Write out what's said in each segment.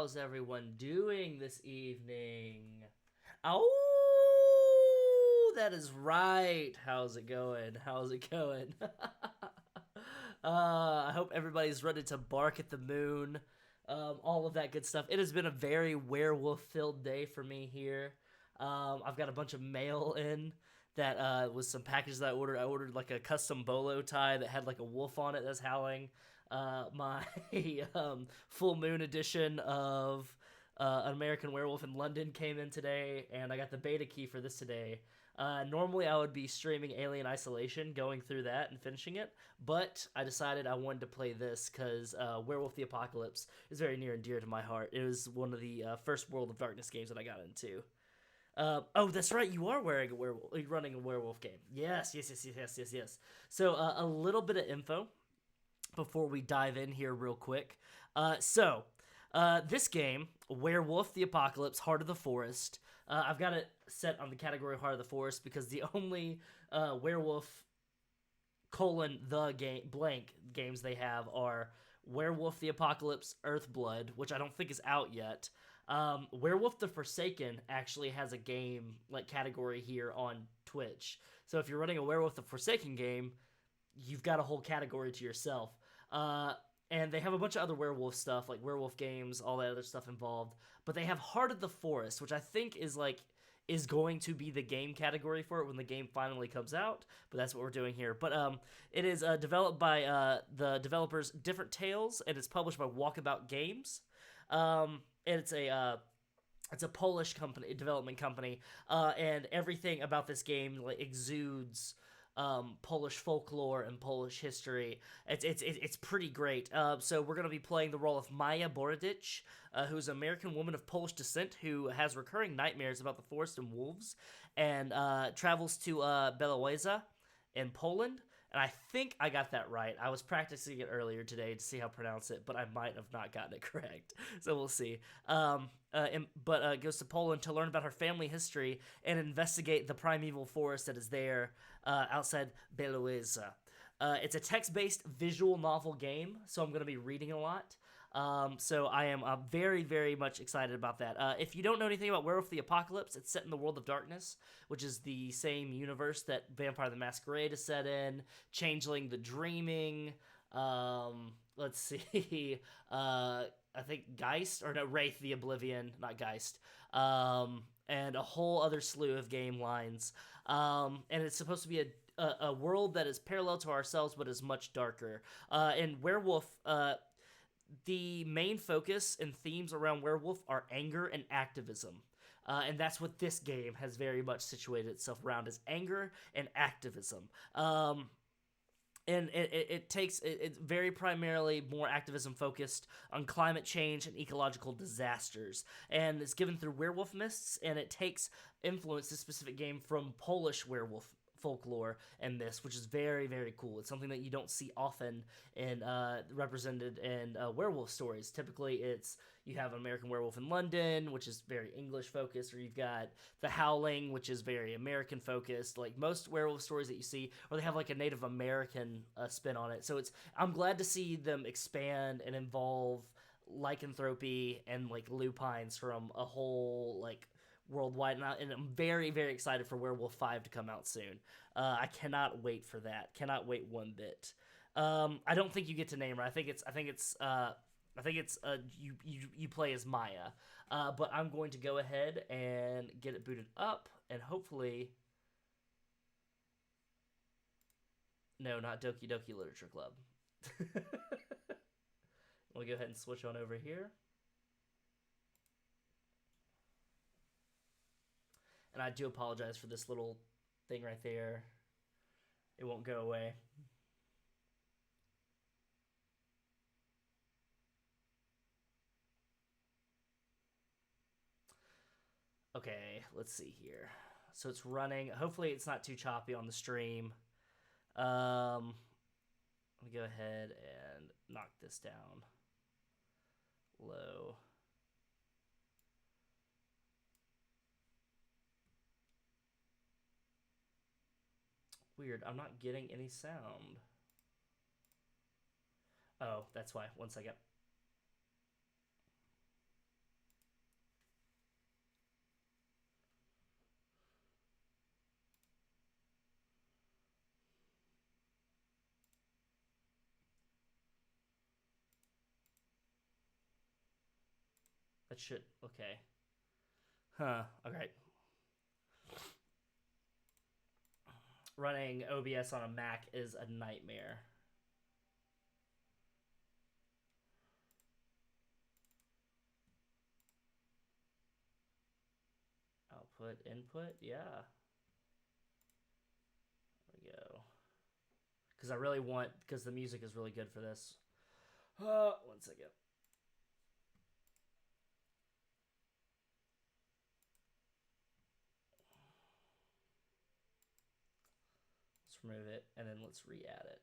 how's everyone doing this evening? Oh, that is right. How's it going? How's it going? I hope everybody's ready to bark at the moon. All of that good stuff. It has been a very werewolf-filled day for me here. I've got a bunch of mail in that was some packages that I ordered. I ordered like a custom bolo tie that had like a wolf on it that's howling. My full moon edition of An American Werewolf in London came in today, and I got the beta key for this today. Normally, I would be streaming Alien Isolation, going through that and finishing it, but I decided I wanted to play this because Werewolf the Apocalypse is very near and dear to my heart. It was one of the first World of Darkness games that I got into. Oh, that's right. You are wearing a werewolf. You're running a werewolf game. Yes, yes, yes, yes, yes, yes, yes. So a little bit of info before we dive in here, real quick. This game, Werewolf the Apocalypse, Heart of the Forest. I've got it set on the category Heart of the Forest because the only werewolf colon the game blank games they have are Werewolf the Apocalypse, Earthblood, which I don't think is out yet. Werewolf the Forsaken actually has a game like category here on Twitch. So if you're running a Werewolf the Forsaken game, you've got a whole category to yourself. And they have a bunch of other werewolf stuff, like werewolf games, all that other stuff involved. But they have Heart of the Forest, which I think is going to be the game category for it when the game finally comes out. But that's what we're doing here. But it is developed by the developers Different Tales, and it's published by Walkabout Games. And it's a Polish company, development company, and everything about this game like exudes Polish folklore and Polish history. It's pretty great. So we're gonna be playing the role of Maya Borodich, who's an American woman of Polish descent who has recurring nightmares about the forest and wolves, and travels to Belowieza in Poland. And I think I got that right. I was practicing it earlier today to see how to pronounce it, but I might have not gotten it correct. So we'll see. But goes to Poland to learn about her family history and investigate the primeval forest that is there outside Belowieza. It's a text-based visual novel game, so I'm going to be reading a lot. So I am very, very much excited about that. If you don't know anything about Werewolf the Apocalypse, it's set in the World of Darkness, which is the same universe that Vampire the Masquerade is set in, Changeling the Dreaming, let's see, I think Geist, or no, Wraith the Oblivion, not Geist, and a whole other slew of game lines. And it's supposed to be a world that is parallel to ourselves, but is much darker. And Werewolf, the main focus and themes around Werewolf are anger and activism. And that's what this game has very much situated itself around, is anger and activism. And it's very primarily more activism focused on climate change and ecological disasters, and it's given through werewolf myths, and it takes influence, this specific game, from Polish werewolf folklore and this, which is very, very cool. It's something that you don't see often in represented in werewolf stories. Typically it's you have an American Werewolf in London, which is very English focused, or you've got The Howling, which is very American focused. Like most werewolf stories that you see, or they have like a Native American spin on it. So I'm glad to see them expand and involve lycanthropy and like lupines from a whole like worldwide, and I'm very, very excited for Werewolf 5 to come out soon. I cannot wait for that. Cannot wait one bit. I don't think you get to name her. I think it's you play as Maya. But I'm going to go ahead and get it booted up, and hopefully, no, not Doki Doki Literature Club. We'll go ahead and switch on over here. And I do apologize for this little thing right there. It won't go away. Okay, let's see here. So it's running. Hopefully it's not too choppy on the stream. Let me go ahead and knock this down low. Weird, I'm not getting any sound. Oh, that's why. One second. That should okay. Huh. Okay. Running OBS on a Mac is a nightmare. Output, input, yeah. There we go. Because I really want, because the music is really good for this. 1 second. Let's remove it, and then let's re-add it.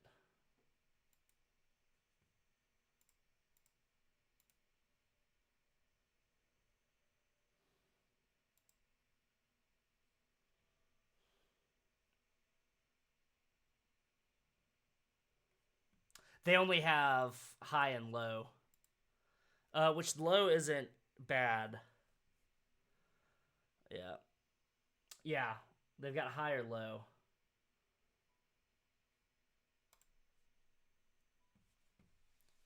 They only have high and low. Which low isn't bad. Yeah. Yeah. They've got high or low.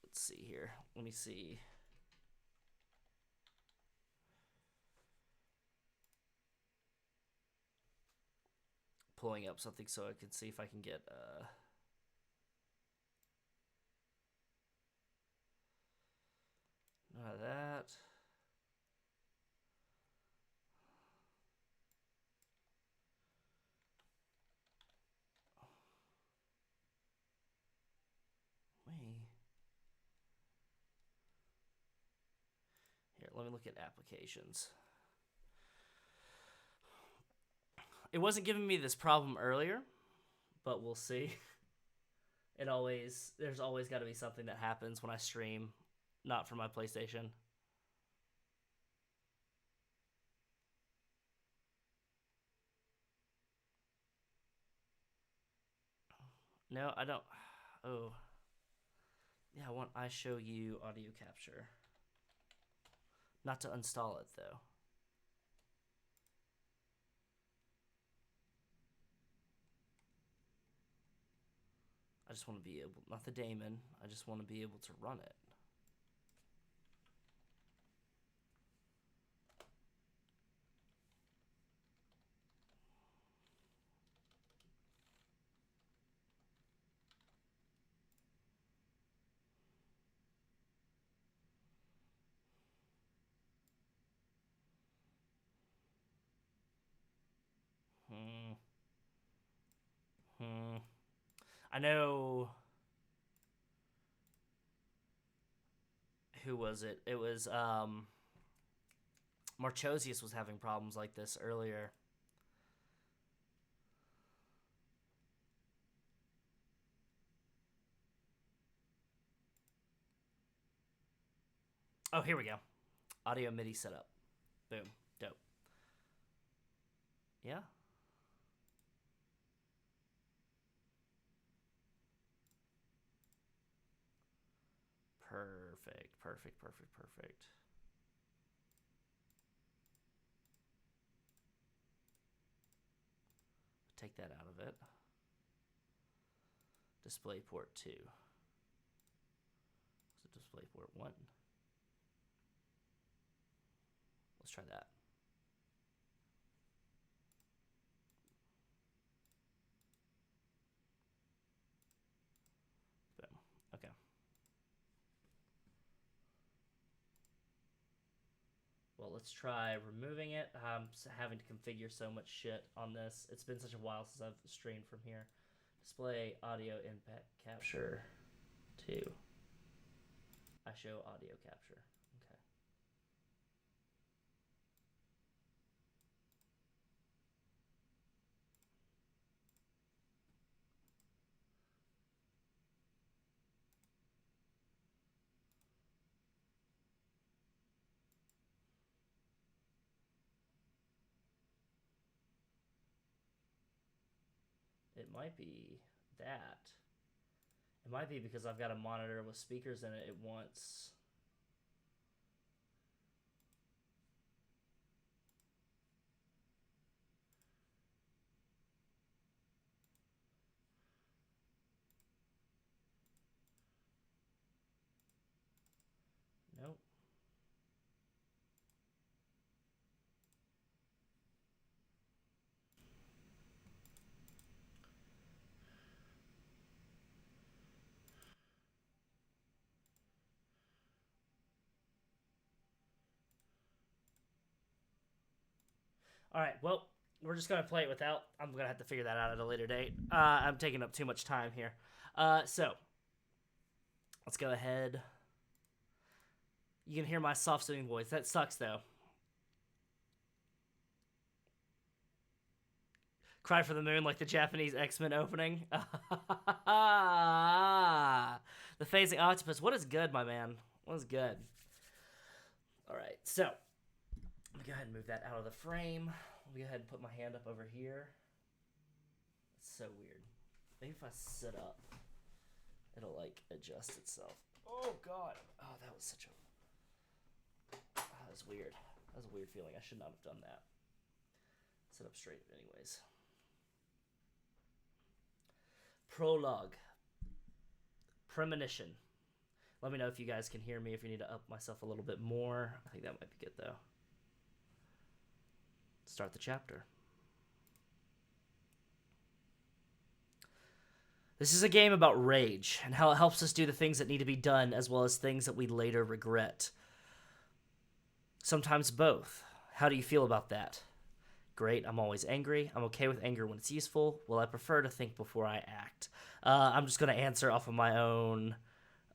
Let's see here. Let me see. Pulling up something so I can see if I can get none of that. Here, let me look at applications. It wasn't giving me this problem earlier, but we'll see. There's always got to be something that happens when I stream, not from my PlayStation. No, I don't. Oh. Yeah, I want I show you audio capture. Not to install it, though. I just want to be able, not the daemon, I just want to be able to run it. I know. Who was it? It was Marchosius was having problems like this earlier. Oh, here we go. Audio MIDI setup. Boom. Dope. Yeah. Perfect. Perfect. Perfect. Perfect. Take that out of it. Display port 2. So display port 1. Let's try that. Boom. Okay. Well, let's try removing it. I'm having to configure so much shit on this. It's been such a while since I've streamed from here. Display audio impact capture 2. I show audio capture. Okay. It might be that. It might be because I've got a monitor with speakers in it. It wants. Nope. Alright, well, we're just going to play it without. I'm going to have to figure that out at a later date. I'm taking up too much time here. So, let's go ahead. You can hear my soft soothing voice. That sucks, though. Cry for the Moon like the Japanese X-Men opening. The Phasing Octopus. What is good, my man? What is good? Alright, so. Let me go ahead and move that out of the frame. Let me go ahead and put my hand up over here. It's so weird. Maybe if I sit up, it'll, like, adjust itself. Oh, God. Oh, that was such a... Oh, that was weird. That was a weird feeling. I should not have done that. Sit up straight anyways. Prologue. Premonition. Let me know if you guys can hear me, if you need to up myself a little bit more. I think that might be good, though. Start the chapter. This is a game about rage, and how it helps us do the things that need to be done, as well as things that we later regret. Sometimes both. How do you feel about that? Great, I'm always angry. I'm okay with anger when it's useful. Well, I prefer to think before I act. I'm just going to answer off of my own.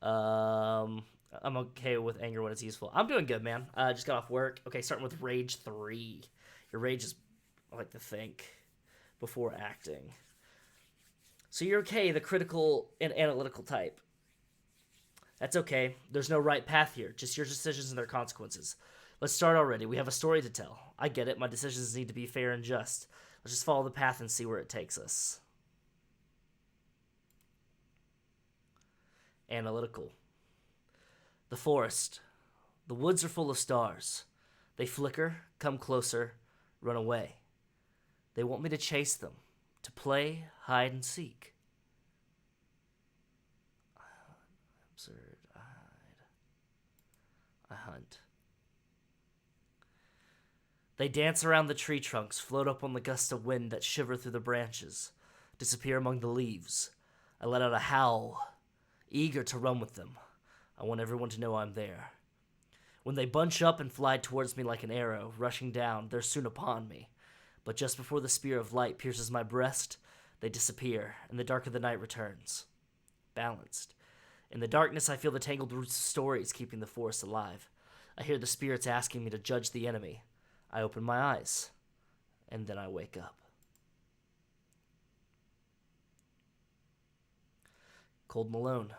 I'm okay with anger when it's useful. I'm doing good, man. Just got off work. Okay, starting with Rage 3. Your rage is, I like to think, before acting. So you're okay, the critical and analytical type. That's okay. There's no right path here. Just your decisions and their consequences. Let's start already. We have a story to tell. I get it. My decisions need to be fair and just. Let's just follow the path and see where it takes us. Analytical. The forest. The woods are full of stars. They flicker, come closer, run away. They want me to chase them, to play hide and seek. Absurd. I hide. I hunt. They dance around the tree trunks, float up on the gusts of wind that shiver through the branches, disappear among the leaves. I let out a howl, eager to run with them. I want everyone to know I'm there. When they bunch up and fly towards me like an arrow, rushing down, they're soon upon me. But just before the spear of light pierces my breast, they disappear, and the dark of the night returns. Balanced. In the darkness, I feel the tangled roots of stories keeping the forest alive. I hear the spirits asking me to judge the enemy. I open my eyes, and then I wake up. Cold Malone.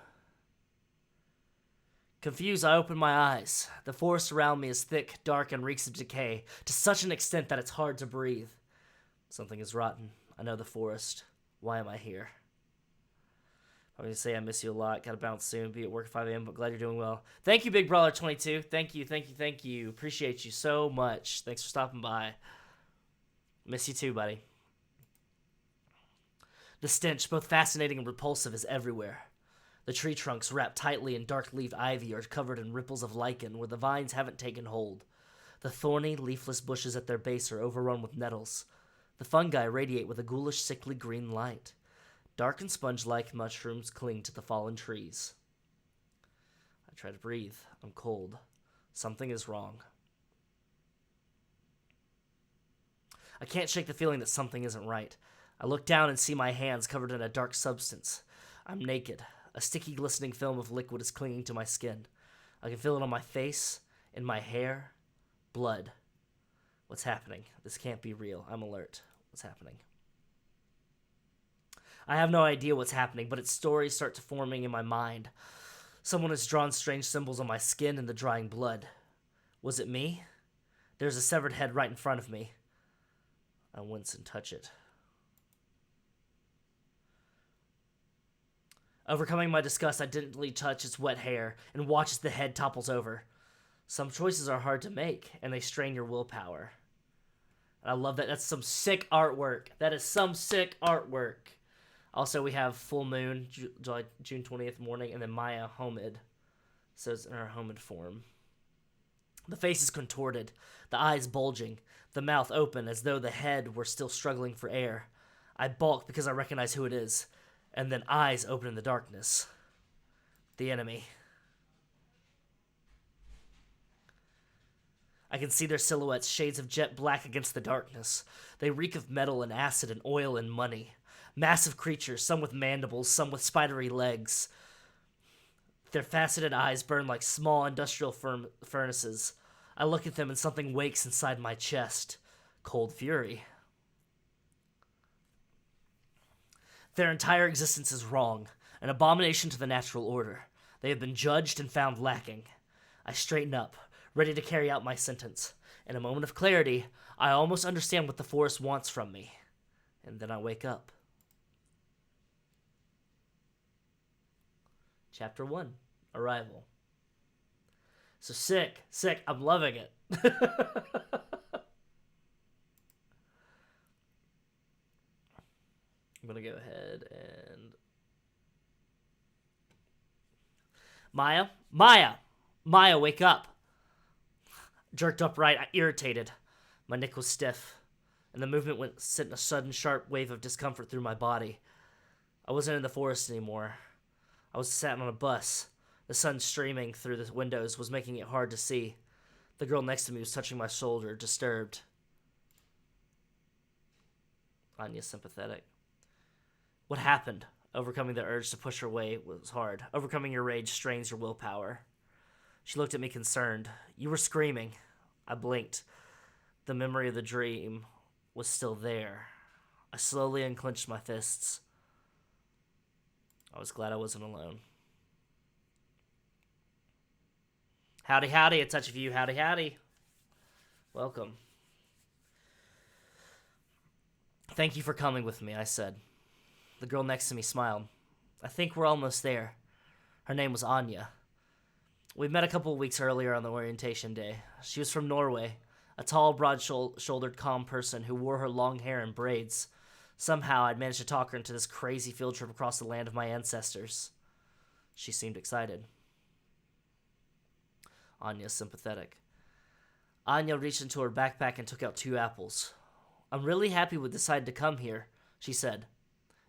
Confused, I open my eyes. The forest around me is thick, dark, and reeks of decay, to such an extent that it's hard to breathe. Something is rotten. I know the forest. Why am I here? I'm going to say I miss you a lot. Gotta bounce soon. Be at work at 5 a.m., but glad you're doing well. Thank you, Big Brawler 22. Thank you. Appreciate you so much. Thanks for stopping by. Miss you too, buddy. The stench, both fascinating and repulsive, is everywhere. The tree trunks, wrapped tightly in dark-leaved ivy, are covered in ripples of lichen where the vines haven't taken hold. The thorny, leafless bushes at their base are overrun with nettles. The fungi radiate with a ghoulish, sickly green light. Dark and sponge-like mushrooms cling to the fallen trees. I try to breathe. I'm cold. Something is wrong. I can't shake the feeling that something isn't right. I look down and see my hands covered in a dark substance. I'm naked. A sticky, glistening film of liquid is clinging to my skin. I can feel it on my face, in my hair. Blood. What's happening? This can't be real. I'm alert. What's happening? I have no idea what's happening, but its stories start to forming in my mind. Someone has drawn strange symbols on my skin and the drying blood. Was it me? There's a severed head right in front of me. I wince and touch it. Overcoming my disgust, I gently touch its wet hair and watch as the head topples over. Some choices are hard to make, and they strain your willpower. And I love that. That's some sick artwork. That is some sick artwork. Also, we have Full Moon, June 20th morning, and then Maya Homid. So it's in her Homid form. The face is contorted, the eyes bulging, the mouth open as though the head were still struggling for air. I balk because I recognize who it is, and then eyes open in the darkness. The enemy. I can see their silhouettes, shades of jet black against the darkness. They reek of metal and acid and oil and money. Massive creatures, some with mandibles, some with spidery legs. Their faceted eyes burn like small industrial furnaces. I look at them and something wakes inside my chest. Cold fury. Their entire existence is wrong, an abomination to the natural order. They have been judged and found lacking. I straighten up, ready to carry out my sentence. In a moment of clarity, I almost understand what the forest wants from me. And then I wake up. Chapter 1, Arrival. So sick. I'm loving it. I'm going to go ahead and... Maya, wake up. Jerked upright, irritated. My neck was stiff, and the movement sent a sudden sharp wave of discomfort through my body. I wasn't in the forest anymore. I was sat on a bus. The sun streaming through the windows was making it hard to see. The girl next to me was touching my shoulder, disturbed. Anya's sympathetic. What happened? Overcoming the urge to push her away was hard. Overcoming your rage strains your willpower. She looked at me concerned. You were screaming. I blinked. The memory of the dream was still there. I slowly unclenched my fists. I was glad I wasn't alone. Howdy, a touch of you. Howdy. Welcome. Thank you for coming with me, I said. The girl next to me smiled. I think we're almost there. Her name was Anya. We met a couple of weeks earlier on the orientation day. She was from Norway, a tall, broad-shouldered, calm person who wore her long hair in braids. Somehow, I'd managed to talk her into this crazy field trip across the land of my ancestors. She seemed excited. Anya's sympathetic. Anya reached into her backpack and took out 2 apples. I'm really happy we decided to come here, she said.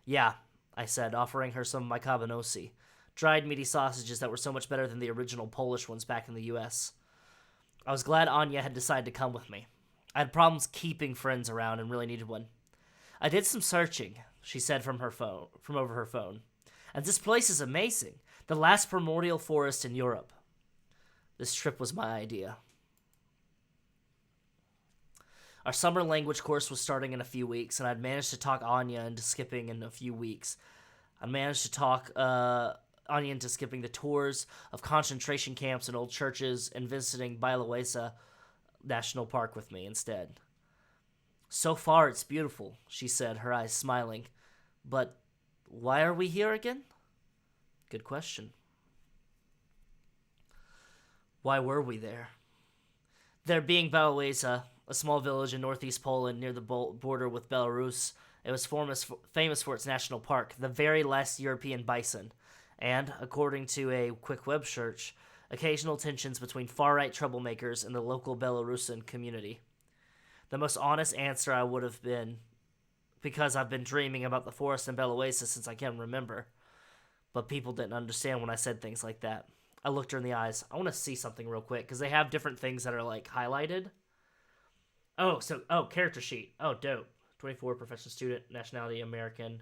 Yeah, I said, offering her some of my kabanosi, dried meaty sausages that were so much better than the original Polish ones back in the U.S. I was glad Anya had decided to come with me. I had problems keeping friends around and really needed one. I did some searching, she said from over her phone. And this place is amazing. The last primordial forest in Europe. This trip was my idea. Our summer language course was starting in a few weeks, and I'd managed to talk Anya into skipping in a few weeks. I managed to talk Anya into skipping the tours of concentration camps and old churches and visiting Białowieża National Park with me instead. So far, it's beautiful, she said, her eyes smiling. But why are we here again? Good question. Why were we there? There being Białowieża, a small village in northeast Poland near the border with Belarus, it was famous for its national park, the very last European bison, and, according to a quick web search, occasional tensions between far-right troublemakers and the local Belarusian community. The most honest answer I would have been, because I've been dreaming about the forest in Białowieża since I can remember. But people didn't understand when I said things like that. I looked her in the eyes. I want to see something real quick, because they have different things that are, like, highlighted. Character sheet. Oh, dope. 24, professional student, nationality, American,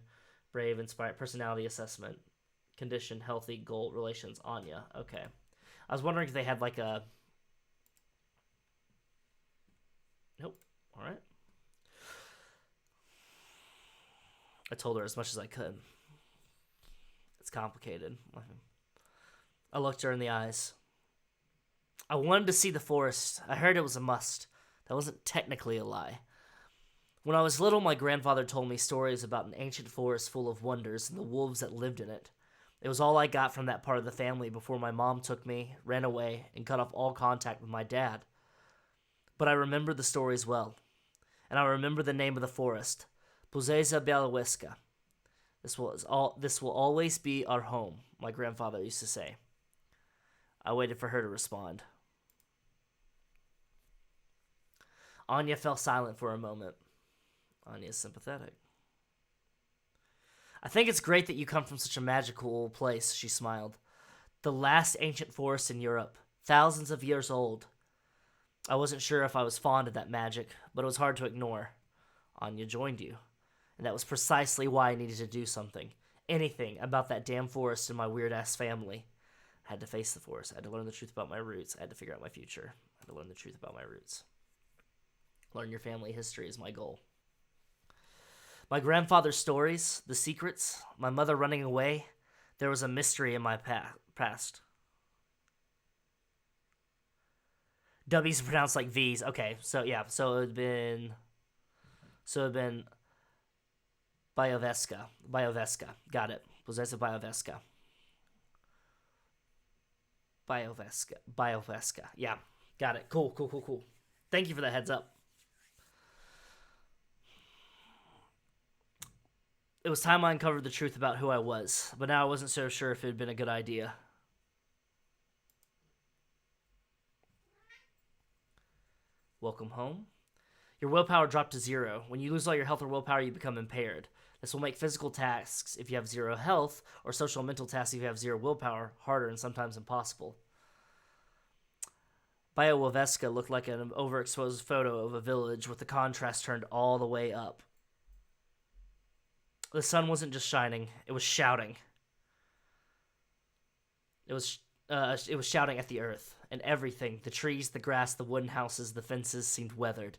brave, inspired, personality assessment, condition, healthy, goal, relations, Anya. Okay. I was wondering if they had, like, a... Nope. All right. I told her as much as I could. It's complicated. I looked her in the eyes. I wanted to see the forest. I heard it was a must. That wasn't technically a lie. When I was little, my grandfather told me stories about an ancient forest full of wonders and the wolves that lived in it. It was all I got from that part of the family before my mom took me, ran away, and cut off all contact with my dad. But I remember the stories well. And I remember the name of the forest, Brzeza Białowieska. This will always be our home, my grandfather used to say. I waited for her to respond. Anya fell silent for a moment. Anya's sympathetic. I think it's great that you come from such a magical place, she smiled. The last ancient forest in Europe, thousands of years old. I wasn't sure if I was fond of that magic, but it was hard to ignore. Anya joined you, and that was precisely why I needed to do something. Anything about that damn forest and my weird-ass family. I had to face the forest. I had to learn the truth about my roots. I had to figure out my future. I had to learn the truth about my roots. Learn your family history is my goal. My grandfather's stories, the secrets, my mother running away, there was a mystery in my past. W's are pronounced like V's. Okay, so yeah, so it had been Bioveska. Got it. Possessive Bioveska. Yeah, got it. Cool. Thank you for that heads up. It was time I uncovered the truth about who I was, but now I wasn't so sure if it had been a good idea. Welcome home. Your willpower dropped to 0. When you lose all your health or willpower, you become impaired. This will make physical tasks, if you have 0 health, or social and mental tasks, if you have 0 willpower, harder and sometimes impossible. Biowoveska looked like an overexposed photo of a village with the contrast turned all the way up. The sun wasn't just shining, it was shouting. It was shouting at the earth, and everything, the trees, the grass, the wooden houses, the fences, seemed weathered.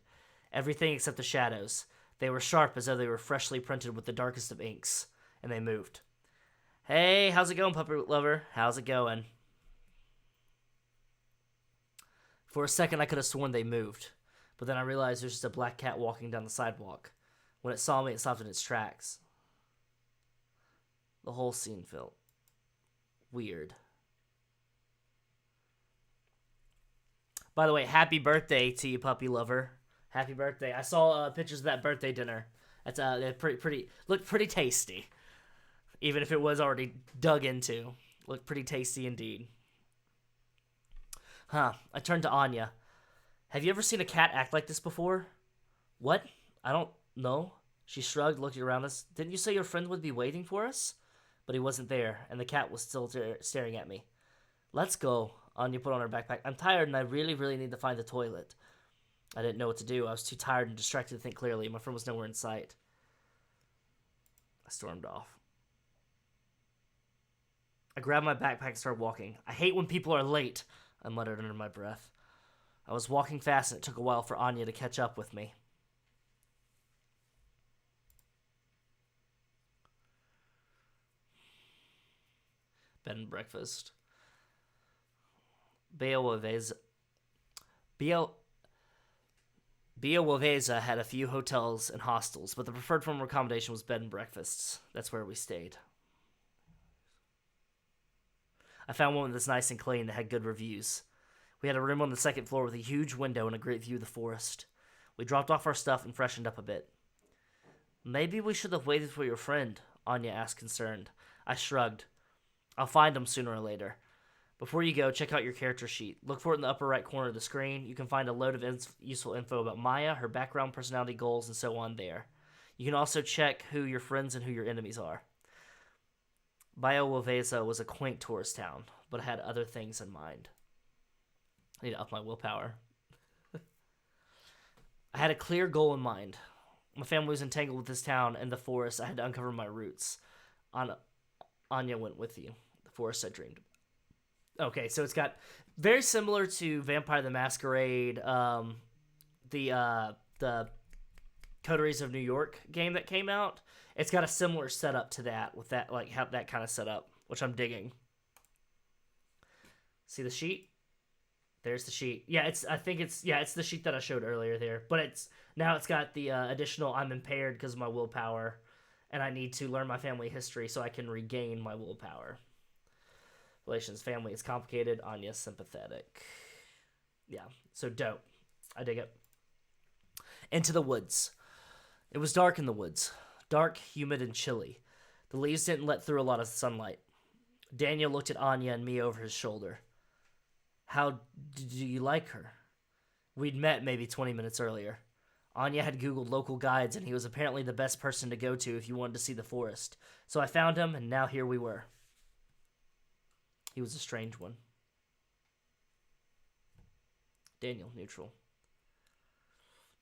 Everything except the shadows. They were sharp as though they were freshly printed with the darkest of inks, and they moved. Hey, how's it going, puppy lover? How's it going? For a second, I could have sworn they moved, but then I realized there's just a black cat walking down the sidewalk. When it saw me, it stopped in its tracks. The whole scene felt weird. By the way, happy birthday to you, puppy lover. Happy birthday. I saw pictures of that birthday dinner. That's looked pretty tasty. Even if it was already dug into. Looked pretty tasty indeed. Huh. I turned to Anya. Have you ever seen a cat act like this before? What? I don't know. She shrugged, looking around us. Didn't you say your friend would be waiting for us? But he wasn't there, and the cat was still staring at me. Let's go. Anya put on her backpack. I'm tired, and I really, really need to find the toilet. I didn't know what to do. I was too tired and distracted to think clearly. My friend was nowhere in sight. I stormed off. I grabbed my backpack and started walking. I hate when people are late, I muttered under my breath. I was walking fast, and it took a while for Anya to catch up with me. Bed and breakfast. Białowieża had a few hotels and hostels, but the preferred form of accommodation was bed and breakfasts. That's where we stayed. I found one that's nice and clean that had good reviews. We had a room on the second floor with a huge window and a great view of the forest. We dropped off our stuff and freshened up a bit. Maybe we should have waited for your friend, Anya asked, concerned. I shrugged. I'll find him sooner or later. Before you go, check out your character sheet. Look for it in the upper right corner of the screen. You can find a load of useful info about Maya, her background, personality, goals, and so on there. You can also check who your friends and who your enemies are. Biowoveża was a quaint tourist town, but I had other things in mind. I need to up my willpower. I had a clear goal in mind. My family was entangled with this town and the forest. I had to uncover my roots. Anya went with you. The forest I dreamed. Okay, so it's got very similar to Vampire the Masquerade, the Coteries of New York game that came out. It's got a similar setup to that, with that that kind of setup, which I'm digging. See the sheet? There's the sheet. Yeah, it's the sheet that I showed earlier there, but it's got the additional I'm impaired because of my willpower, and I need to learn my family history so I can regain my willpower. Relations, family is complicated. Anya's sympathetic. Yeah, so dope. I dig it. Into the woods. It was dark in the woods. Dark, humid, and chilly. The leaves didn't let through a lot of sunlight. Daniel looked at Anya and me over his shoulder. How did you like her? We'd met maybe 20 minutes earlier. Anya had Googled local guides, and he was apparently the best person to go to if you wanted to see the forest. So I found him, and now here we were. He was a strange one. Daniel, neutral.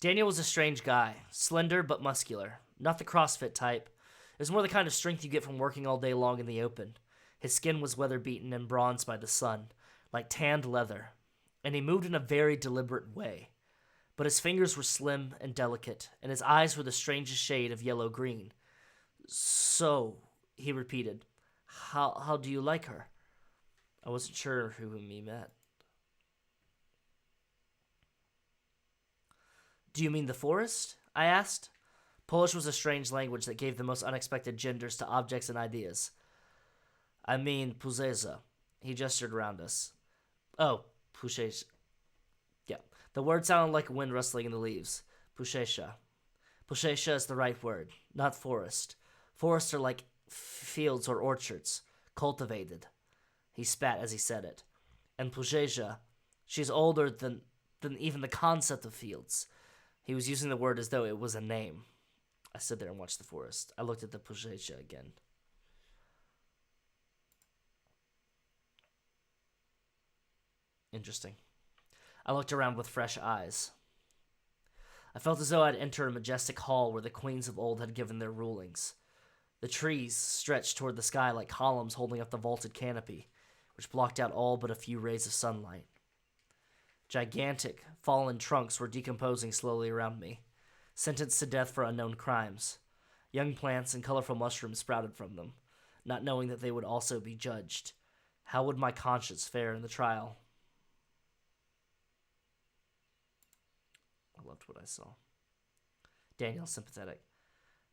Daniel was a strange guy, slender but muscular. Not the CrossFit type. It was more the kind of strength you get from working all day long in the open. His skin was weather-beaten and bronzed by the sun, like tanned leather, and he moved in a very deliberate way. But his fingers were slim and delicate, and his eyes were the strangest shade of yellow-green. So, he repeated, how do you like her? I wasn't sure whom he met. Do you mean the forest? I asked. Polish was a strange language that gave the most unexpected genders to objects and ideas. I mean Puzeza. He gestured around us. Oh, Pushesha. Yeah, the word sounded like wind rustling in the leaves. Pushesha. Pushesha is the right word, not forest. Forests are like fields or orchards, cultivated. He spat as he said it. And Pushesha, she's older than even the concept of fields. He was using the word as though it was a name. I stood there and watched the forest. I looked at the Pushesha again. Interesting. I looked around with fresh eyes. I felt as though I'd entered a majestic hall where the queens of old had given their rulings. The trees stretched toward the sky like columns holding up the vaulted canopy, which blocked out all but a few rays of sunlight. Gigantic, fallen trunks were decomposing slowly around me, sentenced to death for unknown crimes. Young plants and colorful mushrooms sprouted from them, not knowing that they would also be judged. How would my conscience fare in the trial? I loved what I saw. Daniel, sympathetic.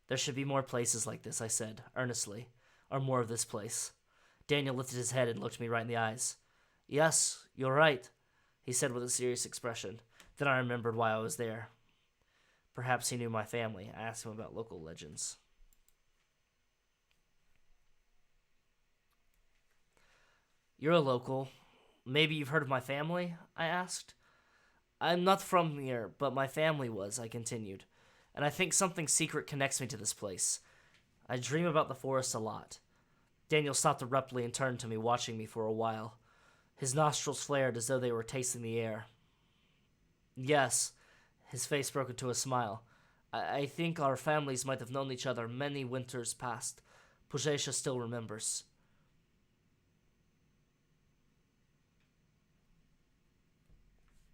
There should be more places like this, I said, earnestly. Or more of this place. Daniel lifted his head and looked me right in the eyes. Yes, you're right, he said with a serious expression. Then I remembered why I was there. Perhaps he knew my family. I asked him about local legends. You're a local. Maybe you've heard of my family? I asked. I'm not from here, but my family was, I continued. And I think something secret connects me to this place. I dream about the forest a lot. Daniel stopped abruptly and turned to me, watching me for a while. His nostrils flared as though they were tasting the air. Yes, his face broke into a smile. I think our families might have known each other many winters past. Pujesha still remembers.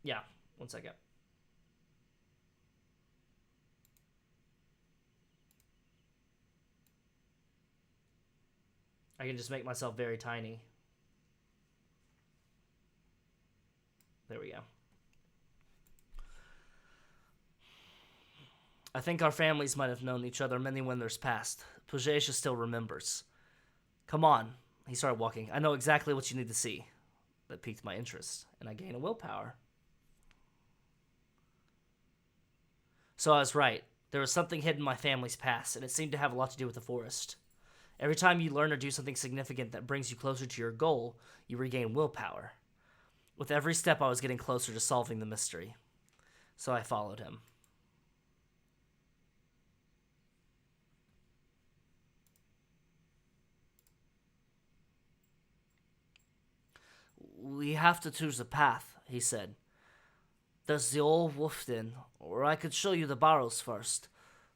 Yeah, 1 second. I can just make myself very tiny. There we go. I think our families might have known each other many winters past. Pujesha still remembers. Come on. He started walking. I know exactly what you need to see. That piqued my interest, and I gained a willpower. So I was right. There was something hidden in my family's past, and it seemed to have a lot to do with the forest. Every time you learn or do something significant that brings you closer to your goal, you regain willpower. With every step, I was getting closer to solving the mystery. So I followed him. We have to choose a path, he said. There's the old wolf den, or I could show you the barrows first,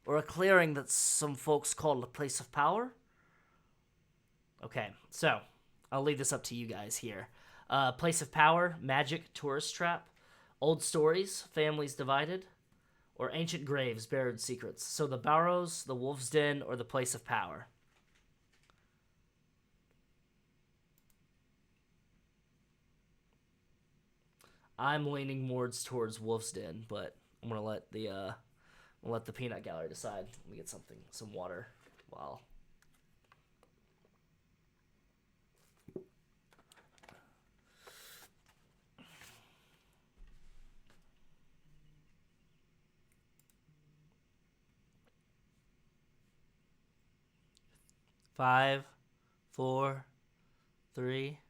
or a clearing that some folks call a place of power. Okay, so I'll leave this up to you guys here. Place of power, magic, tourist trap, old stories, families divided, or ancient graves, buried secrets. So the barrows, the wolf's den, or the place of power. I'm leaning more towards Wolf's Den, but I'm gonna let the peanut gallery decide. Let me get some water. Wow. Five, 4, 3,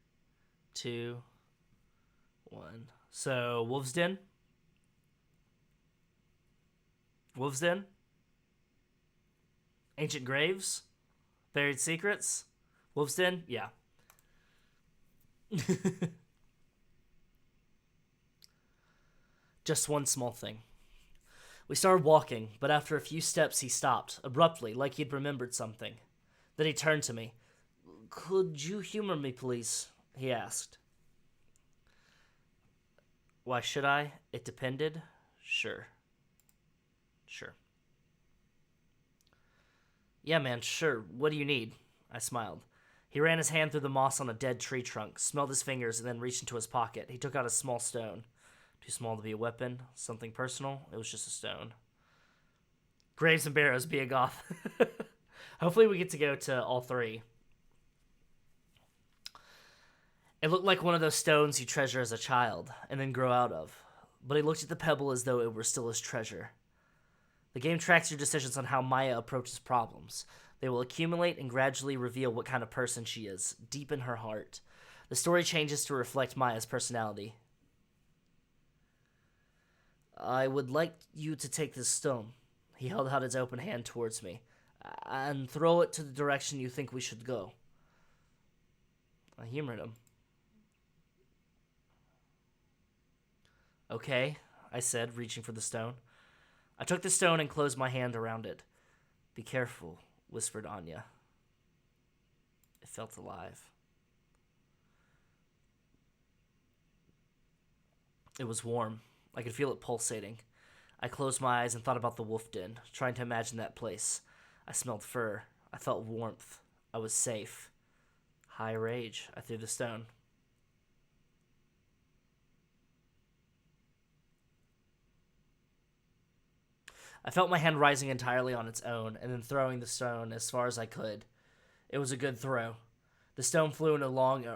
2, 1. So, Wolf's Den? Wolf's Den? Ancient Graves? Buried Secrets? Wolf's Den? Yeah. Just one small thing. We started walking, but after a few steps he stopped, abruptly, like he'd remembered something. Then he turned to me. "Could you humor me, please?" he asked. Why should I? It depended. Sure. Yeah, man, sure. What do you need? I smiled. He ran his hand through the moss on a dead tree trunk, smelled his fingers, and then reached into his pocket. He took out a small stone. Too small to be a weapon? Something personal? It was just a stone. Graves and Barrows, be a goth. Hopefully we get to go to all three. It looked like one of those stones you treasure as a child, and then grow out of. But he looked at the pebble as though it were still his treasure. The game tracks your decisions on how Maya approaches problems. They will accumulate and gradually reveal what kind of person she is, deep in her heart. The story changes to reflect Maya's personality. I would like you to take this stone. He held out his open hand towards me. And throw it to the direction you think we should go. I humored him. Okay, I said, reaching for the stone. I took the stone and closed my hand around it. Be careful, whispered Anya. It felt alive. It was warm. I could feel it pulsating. I closed my eyes and thought about the wolf den, trying to imagine that place. I smelled fur. I felt warmth. I was safe. High rage. I threw the stone. I felt my hand rising entirely on its own, and then throwing the stone as far as I could. It was a good throw. The stone flew in a long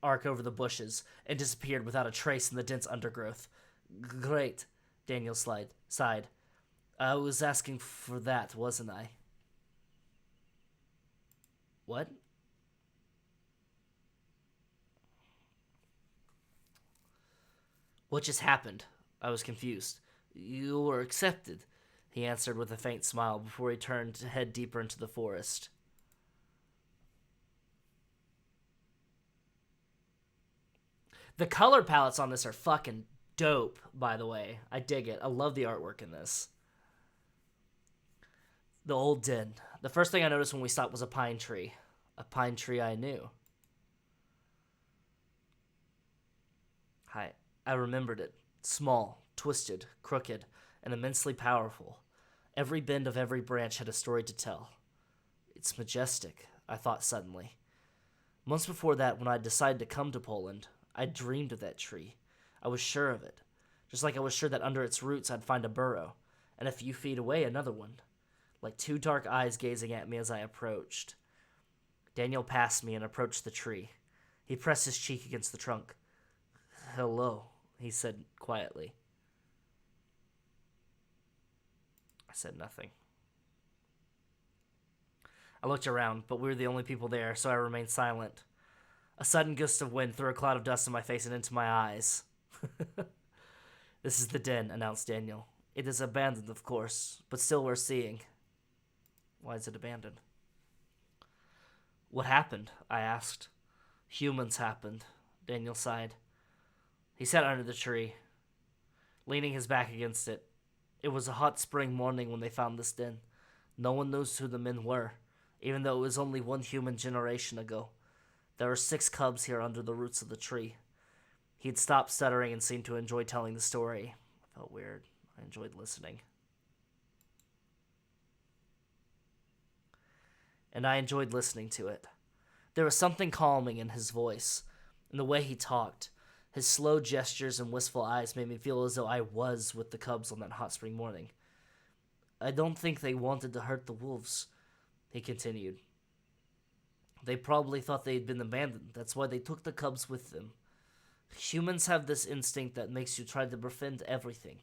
arc over the bushes, and disappeared without a trace in the dense undergrowth. Great, Daniel sighed. I was asking for that, wasn't I? What? What just happened? I was confused. You were accepted, he answered with a faint smile before he turned to head deeper into the forest. The color palettes on this are fucking dope, by the way. I dig it. I love the artwork in this. The old den. The first thing I noticed when we stopped was a pine tree. A pine tree I knew. I remembered it. Small, twisted, crooked, and immensely powerful. Every bend of every branch had a story to tell. It's majestic, I thought suddenly. Months before that, when I decided to come to Poland, I dreamed of that tree. I was sure of it. Just like I was sure that under its roots I'd find a burrow, and a few feet away another one. Like two dark eyes gazing at me as I approached. Daniel passed me and approached the tree. He pressed his cheek against the trunk. Hello, he said quietly. I said nothing. I looked around, but we were the only people there, so I remained silent. A sudden gust of wind threw a cloud of dust in my face and into my eyes. This is the den, announced Daniel. It is abandoned, of course, but still worth seeing. Why is it abandoned? What happened? I asked. Humans happened, Daniel sighed. He sat under the tree, leaning his back against it. It was a hot spring morning when they found this den. No one knows who the men were, even though it was only one human generation ago. There were 6 cubs here under the roots of the tree. He'd stopped stuttering and seemed to enjoy telling the story. I felt weird. I enjoyed listening. And I enjoyed listening to it. There was something calming in his voice, in the way he talked. His slow gestures and wistful eyes made me feel as though I was with the cubs on that hot spring morning. I don't think they wanted to hurt the wolves, he continued. They probably thought they'd been abandoned. That's why they took the cubs with them. Humans have this instinct that makes you try to befriend everything,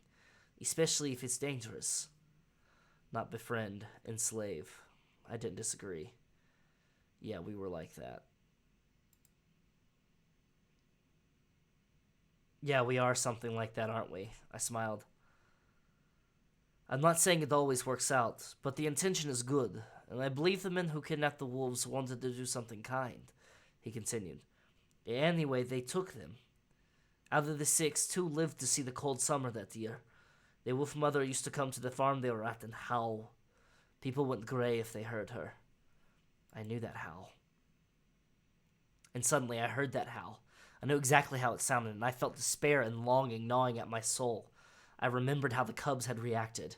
especially if it's dangerous. Not befriend, enslave. I didn't disagree. Yeah, we were like that. Yeah, we are something like that, aren't we? I smiled. I'm not saying it always works out, but the intention is good, and I believe the men who kidnapped the wolves wanted to do something kind, he continued. Anyway, they took them. Out of the 6, 2 lived to see the cold summer that year. The wolf mother used to come to the farm they were at and howl. People went gray if they heard her. I knew that howl. And suddenly I heard that howl. I knew exactly how it sounded, and I felt despair and longing gnawing at my soul. I remembered how the cubs had reacted.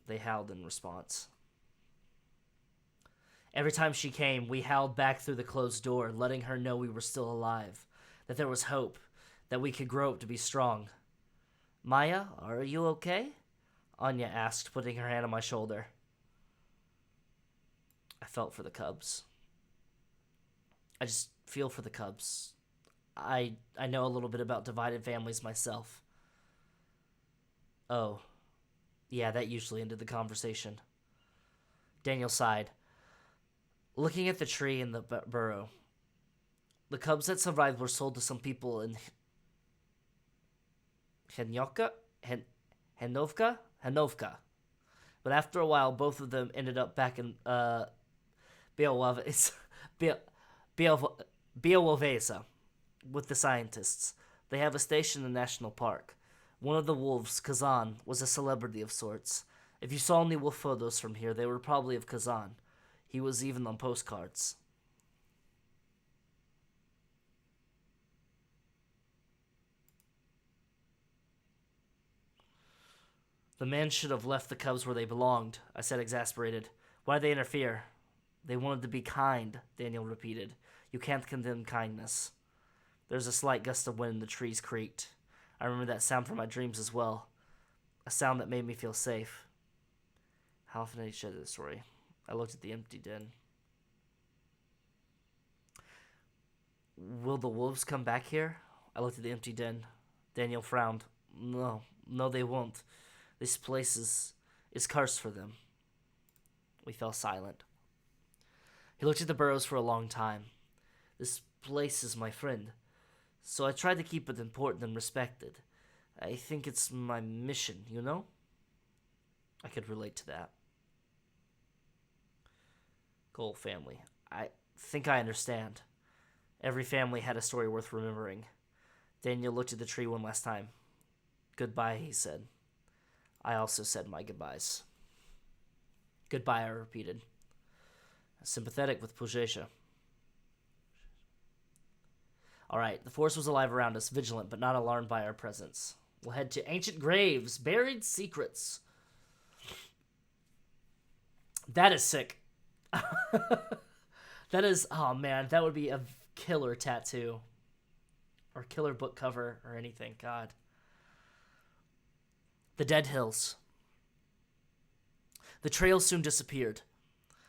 They howled in response. Every time she came, we howled back through the closed door, letting her know we were still alive, that there was hope, that we could grow up to be strong. Maya, are you okay? Anya asked, putting her hand on my shoulder. I felt for the cubs. I just feel for the cubs. I know a little bit about divided families myself. Oh, yeah, that usually ended the conversation. Daniel sighed. Looking at the tree in the burrow. The cubs that survived were sold to some people in Hanovka. But after a while, both of them ended up back in Białowieża with the scientists. They have a station in the national park. One of the wolves, Kazan, was a celebrity of sorts. If you saw any wolf photos from here, they were probably of Kazan. He was even on postcards. The men should have left the cubs where they belonged, I said, exasperated. Why did they interfere? They wanted to be kind, Daniel repeated. You can't condemn kindness. There was a slight gust of wind and the trees creaked. I remember that sound from my dreams as well. A sound that made me feel safe. How often did he share this story? I looked at the empty den. Will the wolves come back here? I looked at the empty den. Daniel frowned. No, they won't. This place is cursed for them. We fell silent. He looked at the burrows for a long time. This place is my friend, so I tried to keep it important and respected. I think it's my mission, you know? I could relate to that. Goal family. I think I understand. Every family had a story worth remembering. Daniel looked at the tree one last time. Goodbye, he said. I also said my goodbyes. Goodbye, I repeated. Sympathetic with Pujesia. All right, the forest was alive around us, vigilant but not alarmed by our presence. We'll head to ancient graves, buried secrets. That is sick. That is, oh man, that would be a killer tattoo. Or killer book cover or anything, God. The Dead Hills. The trail soon disappeared.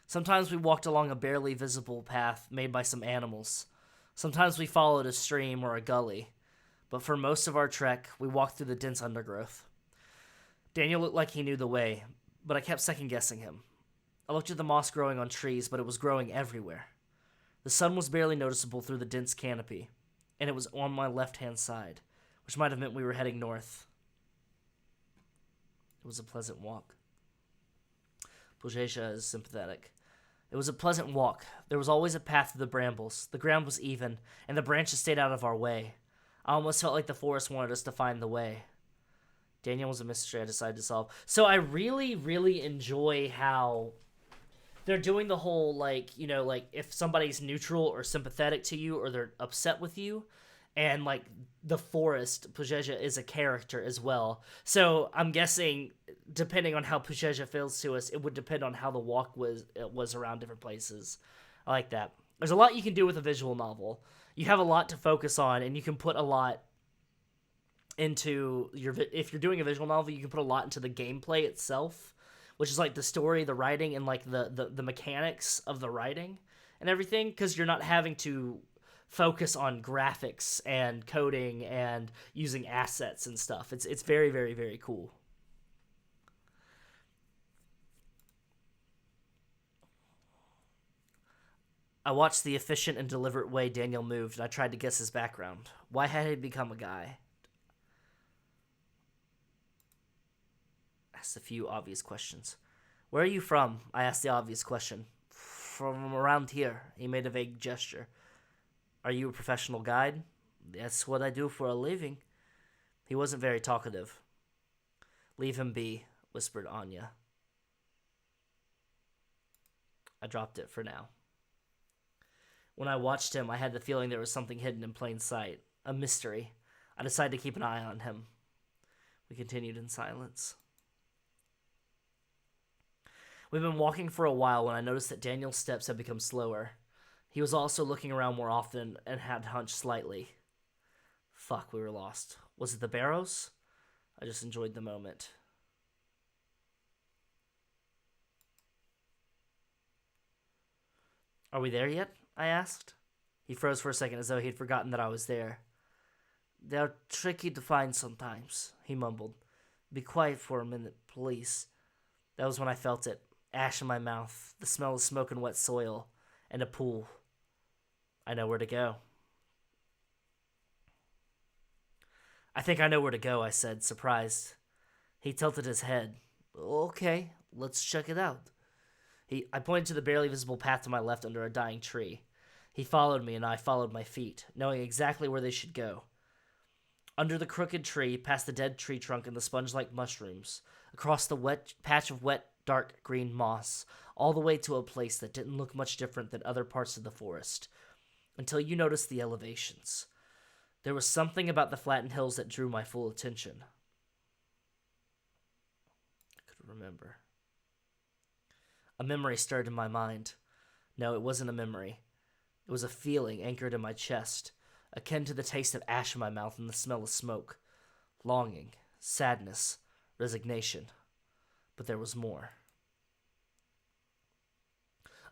Sometimes we walked along a barely visible path made by some animals. Sometimes we followed a stream or a gully. But for most of our trek, we walked through the dense undergrowth. Daniel looked like he knew the way, but I kept second-guessing him. I looked at the moss growing on trees, but it was growing everywhere. The sun was barely noticeable through the dense canopy, and it was on my left-hand side, which might have meant we were heading north. It was a pleasant walk. Pujesia is sympathetic. It was a pleasant walk. There was always a path through the brambles. The ground was even, and the branches stayed out of our way. I almost felt like the forest wanted us to find the way. Daniel was a mystery I decided to solve. So I really, really enjoy how they're doing the whole, like, you know, like, if somebody's neutral or sympathetic to you or they're upset with you, and, like, the forest, Pujesia, is a character as well. So I'm guessing, depending on how Pujesia feels to us, it would depend on how the walk was around different places. I like that. There's a lot you can do with a visual novel. You have a lot to focus on, and you can put a lot into your... If you're doing a visual novel, you can put a lot into the gameplay itself, which is, like, the story, the writing, and, like, the mechanics of the writing and everything, because you're not having to focus on graphics and coding and using assets and stuff. It's very, very, very cool. I watched the efficient and deliberate way Daniel moved, and I tried to guess his background. Why had he become a guy? Asked a few obvious questions. Where are you from? I asked the obvious question. from around here." He made a vague gesture. "Are you a professional guide?" "That's what I do for a living." He wasn't very talkative. "Leave him be," whispered Anya. I dropped it for now. When I watched him, I had the feeling there was something hidden in plain sight. A mystery. I decided to keep an eye on him. We continued in silence. We've been walking for a while when I noticed that Daniel's steps had become slower. He was also looking around more often and had hunched slightly. Fuck, we were lost. Was it the barrows? I just enjoyed the moment. "Are we there yet?" I asked. He froze for a second as though he'd forgotten that I was there. "They're tricky to find sometimes," he mumbled. "Be quiet for a minute, please." That was when I felt it. Ash in my mouth, the smell of smoke and wet soil, and a pool. I know where to go. "I think I know where to go," I said, surprised. He tilted his head. "Okay, let's check it out." I pointed to the barely visible path to my left under a dying tree. He followed me, and I followed my feet, knowing exactly where they should go. Under the crooked tree, past the dead tree trunk and the sponge-like mushrooms, across the wet patch of wet, dark green moss, all the way to a place that didn't look much different than other parts of the forest, until you noticed the elevations. There was something about the flattened hills that drew my full attention. I could remember. A memory stirred in my mind. No, it wasn't a memory. It was a feeling anchored in my chest, akin to the taste of ash in my mouth and the smell of smoke. Longing, sadness, resignation. But there was more.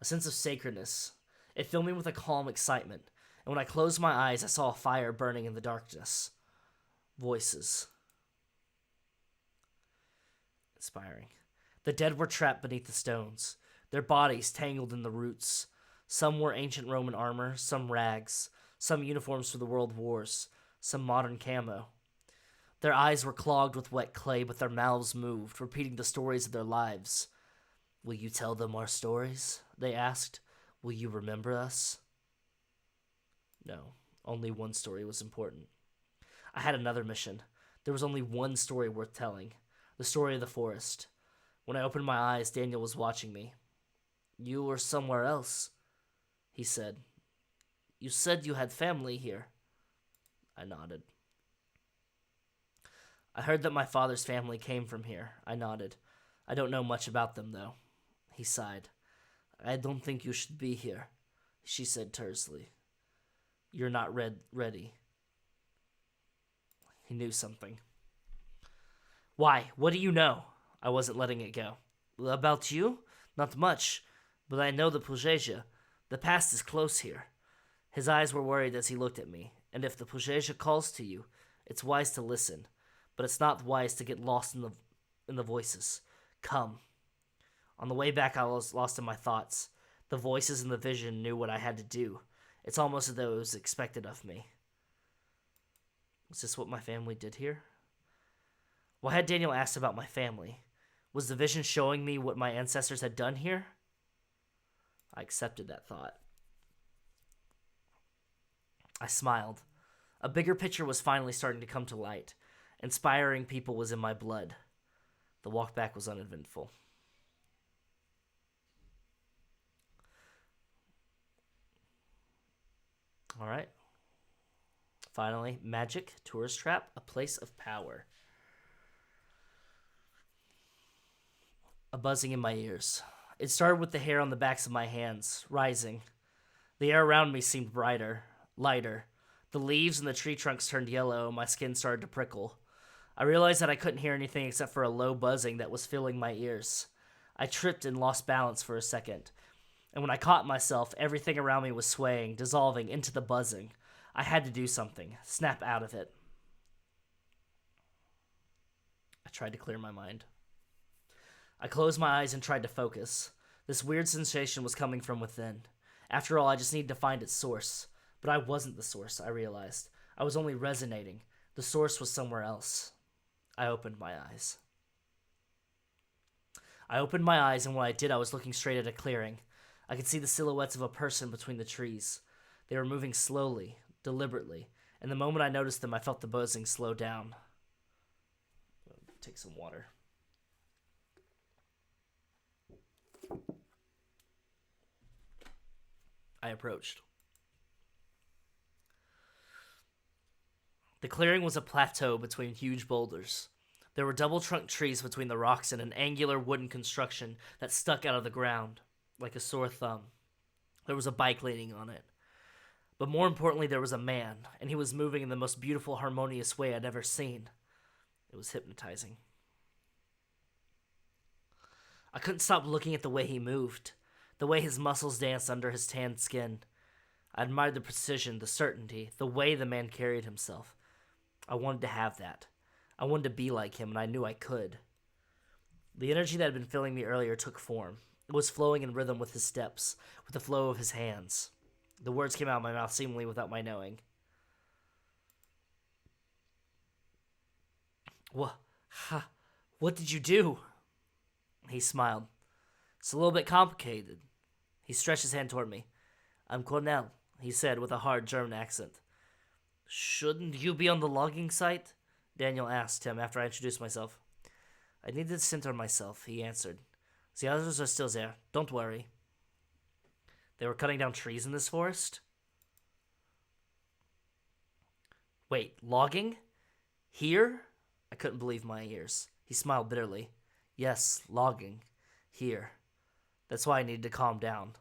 A sense of sacredness. It filled me with a calm excitement, and when I closed my eyes, I saw a fire burning in the darkness. Voices. Inspiring. The dead were trapped beneath the stones, their bodies tangled in the roots. Some wore ancient Roman armor, some rags, some uniforms for the world wars, some modern camo. Their eyes were clogged with wet clay, but their mouths moved, repeating the stories of their lives. "Will you tell them our stories?" they asked. "Will you remember us?" No, only one story was important. I had another mission. There was only one story worth telling, the story of the forest. When I opened my eyes, Daniel was watching me. "You were somewhere else," he said. "You said you had family here." I nodded. "I heard that my father's family came from here." I nodded. "I don't know much about them, though." He sighed. "I don't think you should be here," she said tersely. "You're not ready." He knew something. "Why? What do you know?" I wasn't letting it go. "About you? Not much. But I know the Pujeja. The past is close here." His eyes were worried as he looked at me. "And if the Pujeja calls to you, it's wise to listen. But it's not wise to get lost in the voices. Come." On the way back, I was lost in my thoughts. The voices and the vision knew what I had to do. It's almost as though it was expected of me. Was this what my family did here? Why had Daniel asked about my family? Was the vision showing me what my ancestors had done here? I accepted that thought. I smiled. A bigger picture was finally starting to come to light. Inspiring people was in my blood. The walk back was uneventful. All right. Finally, magic, tourist trap, a place of power. A buzzing in my ears. It started with the hair on the backs of my hands, rising. The air around me seemed brighter, lighter. The leaves and the tree trunks turned yellow, and my skin started to prickle. I realized that I couldn't hear anything except for a low buzzing that was filling my ears. I tripped and lost balance for a second. And when I caught myself, everything around me was swaying, dissolving into the buzzing. I had to do something, snap out of it. I tried to clear my mind. I closed my eyes and tried to focus. This weird sensation was coming from within. After all, I just needed to find its source. But I wasn't the source, I realized. I was only resonating. The source was somewhere else. I opened my eyes. And when I did, I was looking straight at a clearing. I could see the silhouettes of a person between the trees. They were moving slowly, deliberately, and the moment I noticed them, I felt the buzzing slow down. Take some water. I approached. The clearing was a plateau between huge boulders. There were double-trunked trees between the rocks and an angular wooden construction that stuck out of the ground, like a sore thumb. There was a bike leaning on it. But more importantly, there was a man, and he was moving in the most beautiful, harmonious way I'd ever seen. It was hypnotizing. I couldn't stop looking at the way he moved, the way his muscles danced under his tanned skin. I admired the precision, the certainty, the way the man carried himself. I wanted to have that. I wanted to be like him, and I knew I could. The energy that had been filling me earlier took form. It was flowing in rhythm with his steps, with the flow of his hands. The words came out of my mouth seemingly without my knowing. What did you do? He smiled. It's a little bit complicated. He stretched his hand toward me. I'm Cornell, he said with a hard German accent. Shouldn't you be on the logging site? Daniel asked him after I introduced myself. I needed to center myself, he answered. The others are still there. Don't worry. They were cutting down trees in this forest? Wait, logging? Here? I couldn't believe my ears. He smiled bitterly. Yes, logging. Here. That's why I needed to calm down.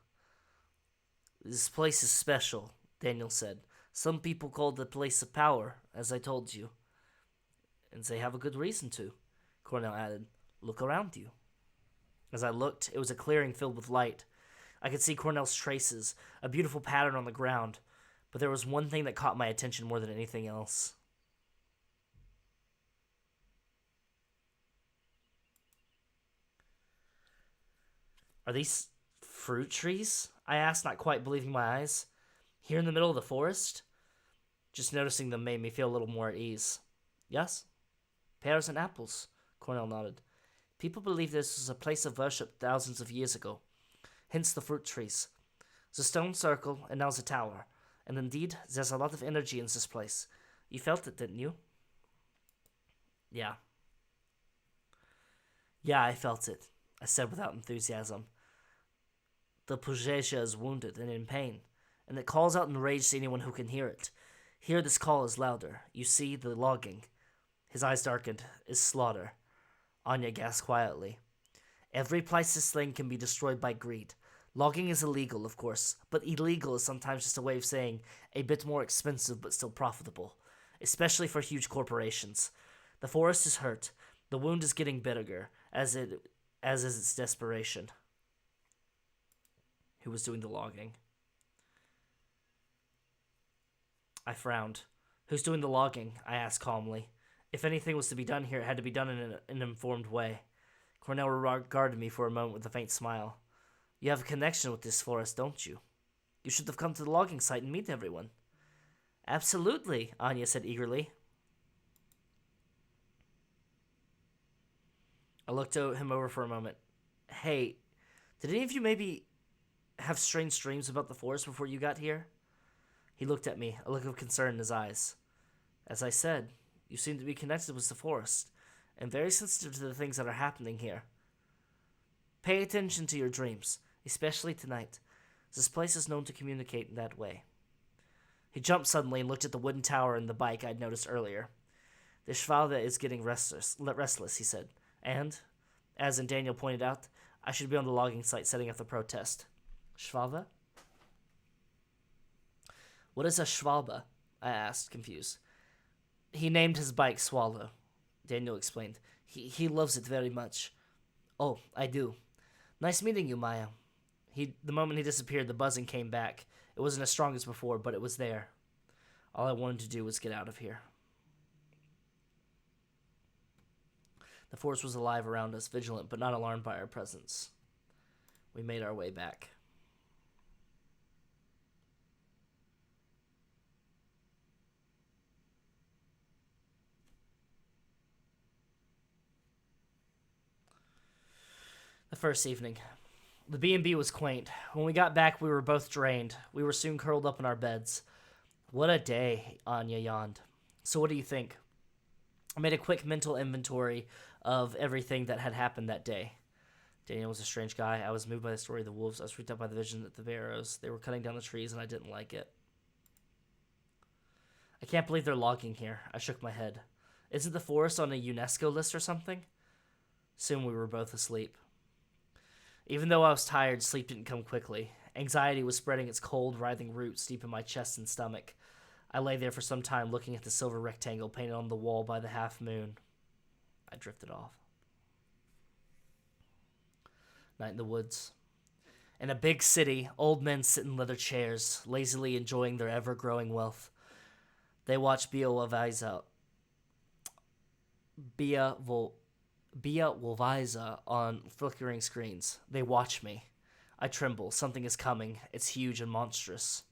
This place is special, Daniel said. Some people call it the place of power, as I told you. And they have a good reason to, Cornell added. Look around you. As I looked, it was a clearing filled with light. I could see Cornell's traces, a beautiful pattern on the ground, but there was one thing that caught my attention more than anything else. Are these fruit trees? I asked, not quite believing my eyes. Here in the middle of the forest? Just noticing them made me feel a little more at ease. Yes, pears and apples, Cornell nodded. People believe this was a place of worship thousands of years ago. Hence the fruit trees. The stone circle, and now's a tower. And indeed, there's a lot of energy in this place. You felt it, didn't you? Yeah. Yeah, I felt it, I said without enthusiasm. The Pujaja is wounded and in pain, and it calls out in rage to anyone who can hear it. Here this call is louder. You see, the logging. His eyes darkened. Is slaughter. Anya gasped quietly. Every priceless thing can be destroyed by greed. Logging is illegal, of course, but illegal is sometimes just a way of saying a bit more expensive but still profitable, especially for huge corporations. The forest is hurt. The wound is getting bigger, as is its desperation. Who was doing the logging? I frowned. Who's doing the logging? I asked calmly. If anything was to be done here, it had to be done in an informed way. Cornell regarded me for a moment with a faint smile. You have a connection with this forest, don't you? You should have come to the logging site and meet everyone. Absolutely, Anya said eagerly. I looked him over for a moment. Hey, did any of you maybe have strange dreams about the forest before you got here? He looked at me, a look of concern in his eyes. As I said, you seem to be connected with the forest, and very sensitive to the things that are happening here. Pay attention to your dreams, especially tonight. This place is known to communicate in that way. He jumped suddenly and looked at the wooden tower and the bike I'd noticed earlier. The Shvalda is getting restless, he said, and, as Daniel pointed out, I should be on the logging site setting up the protest. Shvalda? What is a Shvalba? I asked, confused. He named his bike Swallow, Daniel explained. He loves it very much. Oh, I do. Nice meeting you, Maya. The moment he disappeared, the buzzing came back. It wasn't as strong as before, but it was there. All I wanted to do was get out of here. The forest was alive around us, vigilant but not alarmed by our presence. We made our way back. The first evening. The B&B was quaint. When we got back, we were both drained. We were soon curled up in our beds. What a day, Anya yawned. So what do you think? I made a quick mental inventory of everything that had happened that day. Daniel was a strange guy. I was moved by the story of the wolves. I was freaked out by the vision of the barrows. They were cutting down the trees, and I didn't like it. I can't believe they're logging here. I shook my head. Isn't the forest on a UNESCO list or something? Soon we were both asleep. Even though I was tired, sleep didn't come quickly. Anxiety was spreading its cold, writhing roots deep in my chest and stomach. I lay there for some time looking at the silver rectangle painted on the wall by the half moon. I drifted off. Night in the woods. In a big city, old men sit in leather chairs, lazily enjoying their ever-growing wealth. They watch Bia Wolviza on flickering screens. They watch me. I tremble. Something is coming. It's huge and monstrous.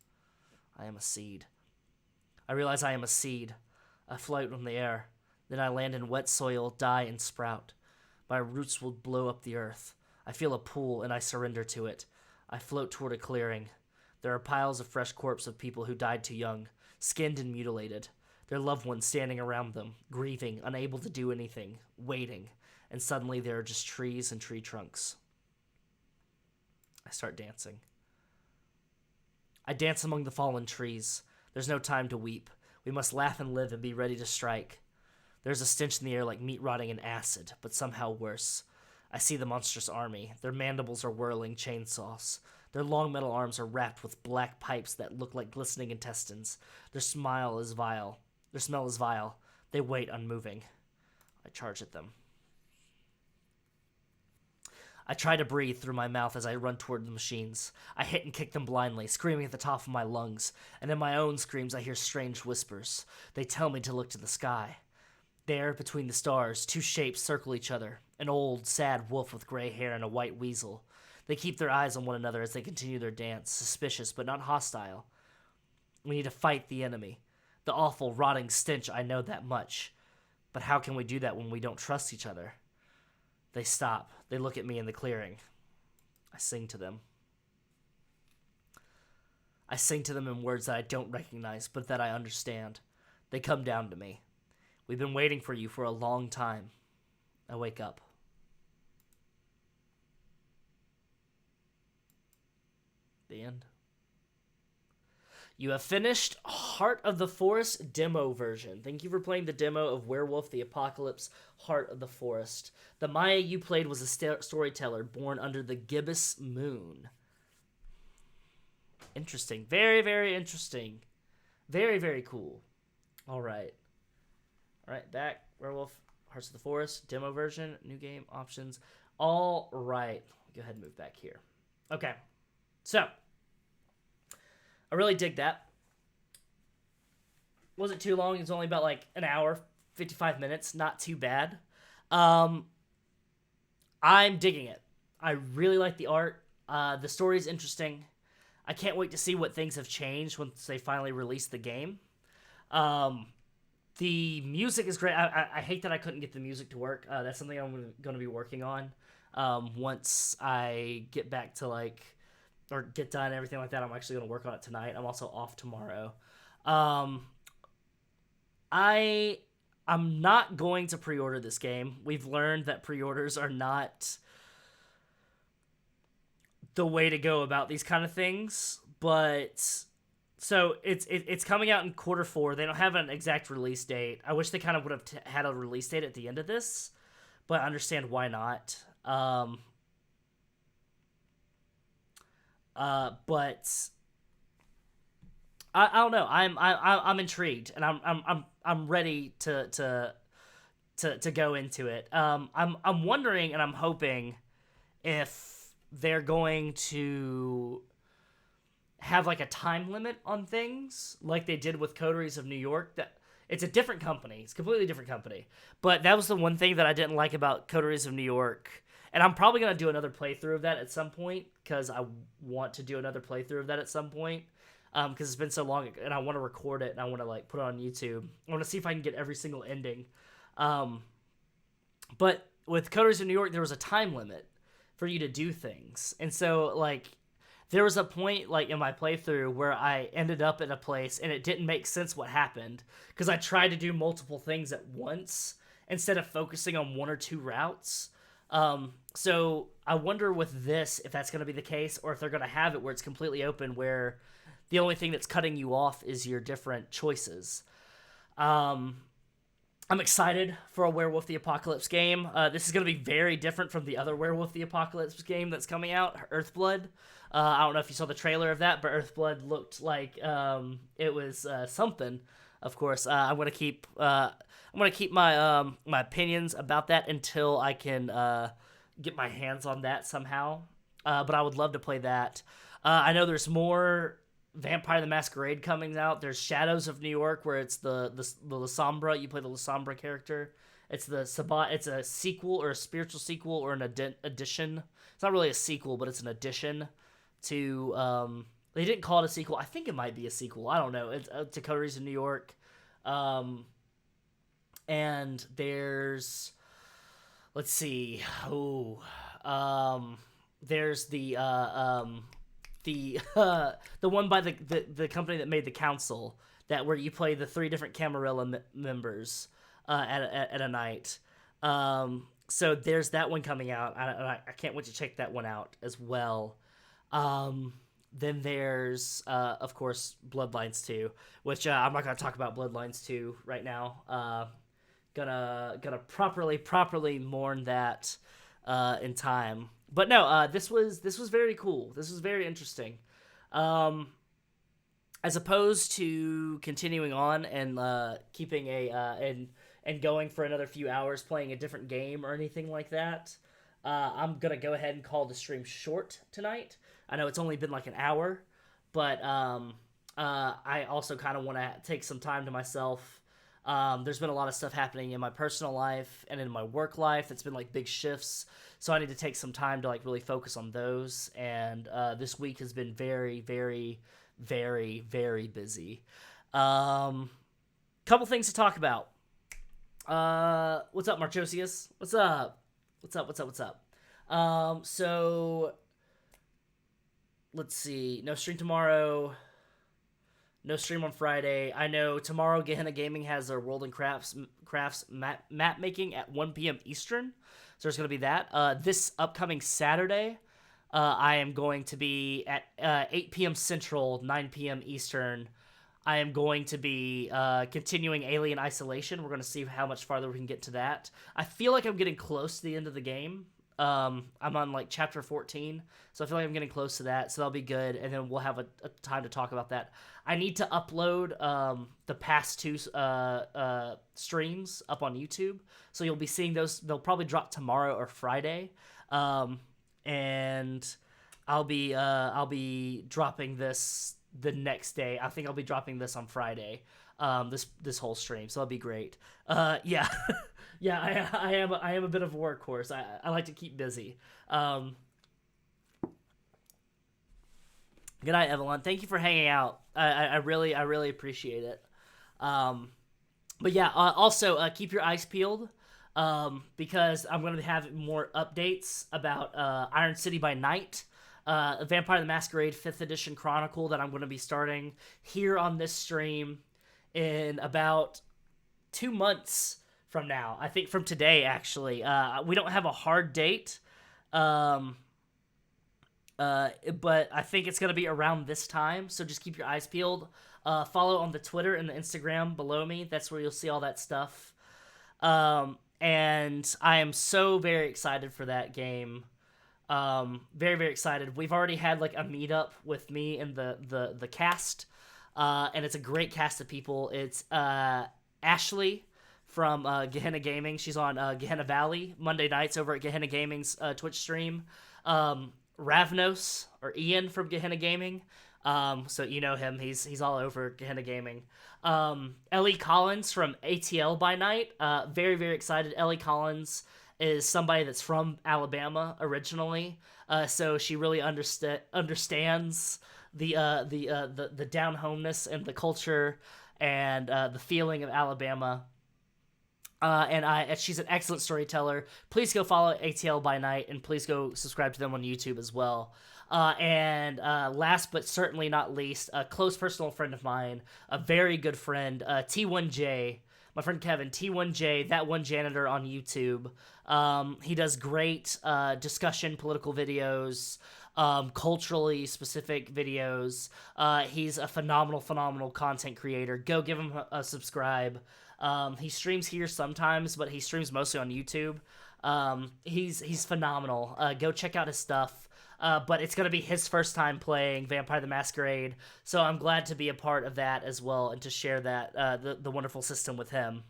I am a seed. I realize I am a seed. I float in the air. Then I land in wet soil, die, and sprout. My roots will blow up the earth. I feel a pull, and I surrender to it. I float toward a clearing. There are piles of fresh corpses of people who died too young, skinned and mutilated. Their loved ones standing around them, grieving, unable to do anything, waiting. And suddenly there are just trees and tree trunks. I start dancing. I dance among the fallen trees. There's no time to weep. We must laugh and live and be ready to strike. There's a stench in the air like meat rotting in acid, but somehow worse. I see the monstrous army. Their mandibles are whirling chainsaws. Their long metal arms are wrapped with black pipes that look like glistening intestines. Their smell is vile. They wait unmoving. I charge at them. I try to breathe through my mouth as I run toward the machines. I hit and kick them blindly, screaming at the top of my lungs, and in my own screams I hear strange whispers. They tell me to look to the sky. There, between the stars, two shapes circle each other, an old, sad wolf with gray hair and a white weasel. They keep their eyes on one another as they continue their dance, suspicious but not hostile. We need to fight the enemy. The awful, rotting stench, I know that much. But how can we do that when we don't trust each other? They stop. They look at me in the clearing. I sing to them. I sing to them in words that I don't recognize, but that I understand. They come down to me. We've been waiting for you for a long time. I wake up. The end. You have finished Heart of the Forest demo version. Thank you for playing the demo of Werewolf the Apocalypse, Heart of the Forest. The Maya you played was a storyteller born under the gibbous moon. Interesting. Very, very interesting. Very, very cool. All right. All right, back. Werewolf, Hearts of the Forest, demo version, new game, options. All right. Go ahead and move back here. Okay. So, I really dig that. Wasn't too long. It was only about like an hour, 55 minutes. Not too bad. I'm digging it. I really like the art. The story's interesting. I can't wait to see what things have changed once they finally release the game. The music is great. I hate that I couldn't get the music to work. That's something I'm going to be working on once I get back to or get done and everything like that. I'm actually going to work on it tonight. I'm also off tomorrow. I'm not going to pre-order this game. We've learned that pre-orders are not the way to go about these kind of things, but so it's coming out in Q4. They don't have an exact release date. I wish they kind of would have had a release date at the end of this, but I understand why not. But I don't know. I'm intrigued, and I'm ready to go into it. I'm wondering and I'm hoping if they're going to have like a time limit on things like they did with Coteries of New York. That it's a different company. It's a completely different company. But that was the one thing that I didn't like about Coteries of New York. And I'm probably going to do another playthrough of that at some point because I want to do another playthrough of that at some point. Because it's been so long and I want to record it and I want to put it on YouTube. I want to see if I can get every single ending. But with Coteries of New York, there was a time limit for you to do things. And so like there was a point like in my playthrough where I ended up in a place and it didn't make sense what happened because I tried to do multiple things at once instead of focusing on one or two routes. So I wonder with this if that's going to be the case, or if they're going to have it where it's completely open, where the only thing that's cutting you off is your different choices. I'm excited for a Werewolf the Apocalypse game. This is going to be very different from the other Werewolf the Apocalypse game that's coming out, Earthblood. I don't know if you saw the trailer of that, but Earthblood looked like it was something. Of course, I'm gonna keep my my opinions about that until I can get my hands on that somehow. But I would love to play that. I know there's more Vampire the Masquerade coming out. There's Shadows of New York, where it's the Lasombra. You play the Lasombra character. It's the Sabat. It's a sequel or a spiritual sequel or an addition. It's not really a sequel, but it's an addition to. They didn't call it a sequel. I think it might be a sequel. I don't know. It's to Coteries in New York. And there's, let's see. There's the one by the company that made The Council, that where you play the 3 different Camarilla members at a night. So there's that one coming out. I can't wait to check that one out as well. Then there's of course Bloodlines 2, which I'm not gonna talk about Bloodlines 2 right now. Gonna properly mourn that in time. But no, this was very cool. This was very interesting. As opposed to continuing on and keeping and going for another few hours playing a different game or anything like that, I'm gonna go ahead and call the stream short tonight. I know it's only been like an hour, but I also kind of want to take some time to myself. There's been a lot of stuff happening in my personal life and in my work life. It's been like big shifts, so I need to take some time to like really focus on those. And this week has been very, very, very, very busy. Couple things to talk about. What's up, Marchosius? What's up? What's up? So let's see. No stream tomorrow. No stream on Friday. I know tomorrow Gehenna Gaming has their World and Crafts map making at 1 p.m. Eastern. So there's going to be that. This upcoming Saturday, I am going to be at 8 p.m. Central, 9 p.m. Eastern. I am going to be continuing Alien Isolation. We're going to see how much farther we can get to that. I feel like I'm getting close to the end of the game. I'm on like chapter 14, so I feel like I'm getting close to that, so that'll be good, and then we'll have a time to talk about that. I need to upload the past 2 streams up on YouTube, so you'll be seeing those. They'll probably drop tomorrow or Friday, and I'll be dropping this the next day. I think I'll be dropping this on Friday, this whole stream, so that'll be great. Yeah. Yeah, I am a bit of a workhorse. I like to keep busy. Good night, Evelyn. Thank you for hanging out. I really appreciate it. But yeah, also keep your eyes peeled, because I'm going to have more updates about Iron City by Night, Vampire the Masquerade 5th Edition Chronicle that I'm going to be starting here on this stream in about 2 months from now. I think from today, actually. We don't have a hard date, but I think it's going to be around this time, so just keep your eyes peeled. Follow on the Twitter and the Instagram below me. That's where you'll see all that stuff. And I am so very excited for that game. Very, very excited. We've already had like a meetup with me and the cast, and it's a great cast of people. It's Ashley from Gehenna Gaming. She's on Gehenna Valley Monday nights over at Gehenna Gaming's Twitch stream. Ravnos, or Ian from Gehenna Gaming. So you know him. He's all over Gehenna Gaming. Ellie Collins from ATL by Night. Very, very excited. Ellie Collins is somebody that's from Alabama originally. So she really understands the down homeness and the culture and the feeling of Alabama. And she's an excellent storyteller. Please go follow ATL by Night, and please go subscribe to them on YouTube as well. And last but certainly not least, a close personal friend of mine, a very good friend, T1J, my friend Kevin, T1J, that one janitor on YouTube. He does great discussion, political videos, culturally specific videos. He's a phenomenal content creator. Go give him a subscribe. He streams here sometimes, but he streams mostly on YouTube. He's phenomenal. Go check out his stuff. But it's going to be his first time playing Vampire the Masquerade, so I'm glad to be a part of that as well and to share that the wonderful system with him.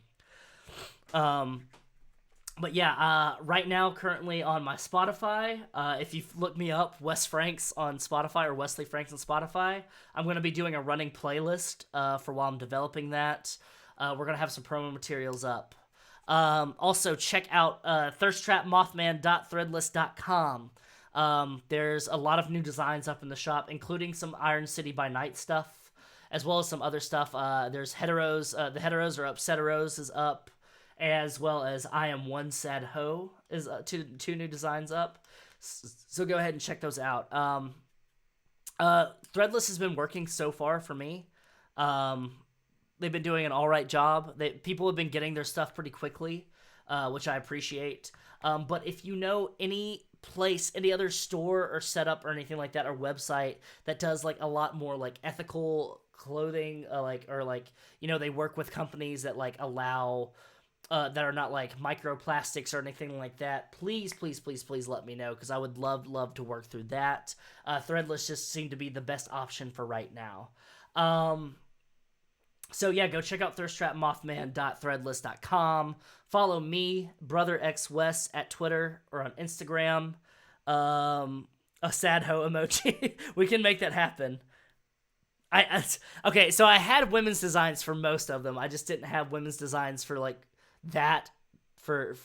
But yeah, right now, currently on my Spotify, if you look me up, Wes Franks on Spotify or Wesley Franks on Spotify, I'm going to be doing a running playlist for while I'm developing that. We're going to have some promo materials up. Also, check out thirsttrapmothman.threadless.com. There's a lot of new designs up in the shop, including some Iron City by Night stuff, as well as some other stuff. There's Heteros. The Heteros are up. Seteros is up, as well as I Am One Sad Ho is two new designs up. So go ahead and check those out. Threadless has been working so far for me. They've been doing an all right job. People have been getting their stuff pretty quickly, which I appreciate. But if you know any place, any other store or setup or anything like that, or website that does like a lot more like ethical clothing, they work with companies that like allow that are not like microplastics or anything like that, please let me know, because I would love to work through that. Threadless just seemed to be the best option for right now. So yeah, go check out thirsttrapmothman.threadless.com. Follow me, Brother X Wes, at Twitter or on Instagram. A sad ho emoji. We can make that happen. Okay, so I had women's designs for most of them. I just didn't have women's designs for like that for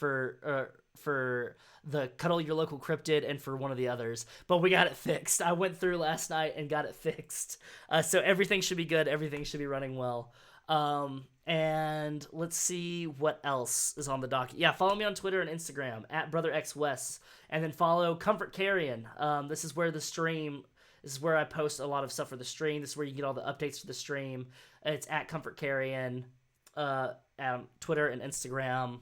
the Cuddle Your Local Cryptid and for one of the others, but we got it fixed. I went through last night and got it fixed. So everything should be good. Everything should be running well. And let's see what else is on the docket. Yeah, follow me on Twitter and Instagram at BrotherXWes, and then follow Comfort Carrion. This is where I post a lot of stuff for the stream. This is where you get all the updates for the stream. It's at Comfort Carrion, Twitter and Instagram.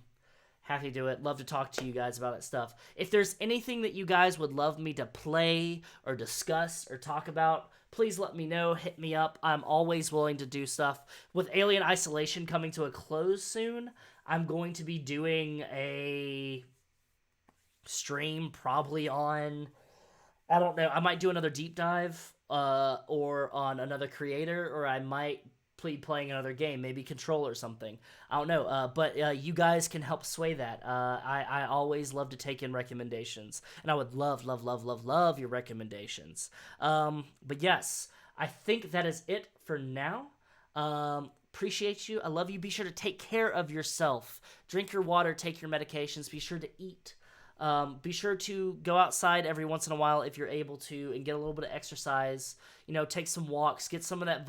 Happy to do it. Love to talk to you guys about that stuff. If there's anything that you guys would love me to play or discuss or talk about, please let me know. Hit me up. I'm always willing to do stuff. With Alien Isolation coming to a close soon, I'm going to be doing a stream probably on, I don't know, I might do another deep dive or on another creator, or I might be playing another game, maybe Control or something. I don't know, but you guys can help sway that. I always love to take in recommendations, and I would love your recommendations. But yes, I think that is it for now. Appreciate you. I love you. Be sure to take care of yourself. Drink your water, take your medications, be sure to eat. Be sure to go outside every once in a while if you're able to, and get a little bit of exercise. Take some walks, get some of that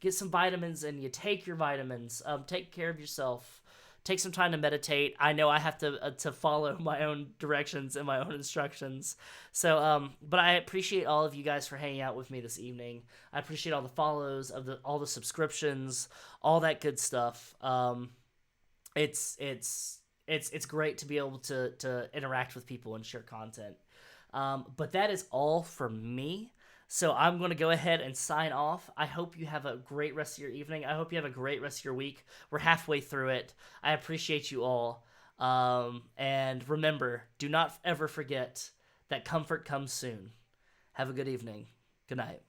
get some vitamins, and you take your vitamins. Take care of yourself. Take some time to meditate. I know I have to follow my own directions and my own instructions. So, but I appreciate all of you guys for hanging out with me this evening. I appreciate all the follows, all the subscriptions, all that good stuff. It's great to be able to interact with people and share content. But that is all from me. So I'm going to go ahead and sign off. I hope you have a great rest of your evening. I hope you have a great rest of your week. We're halfway through it. I appreciate you all. And remember, do not ever forget that comfort comes soon. Have a good evening. Good night.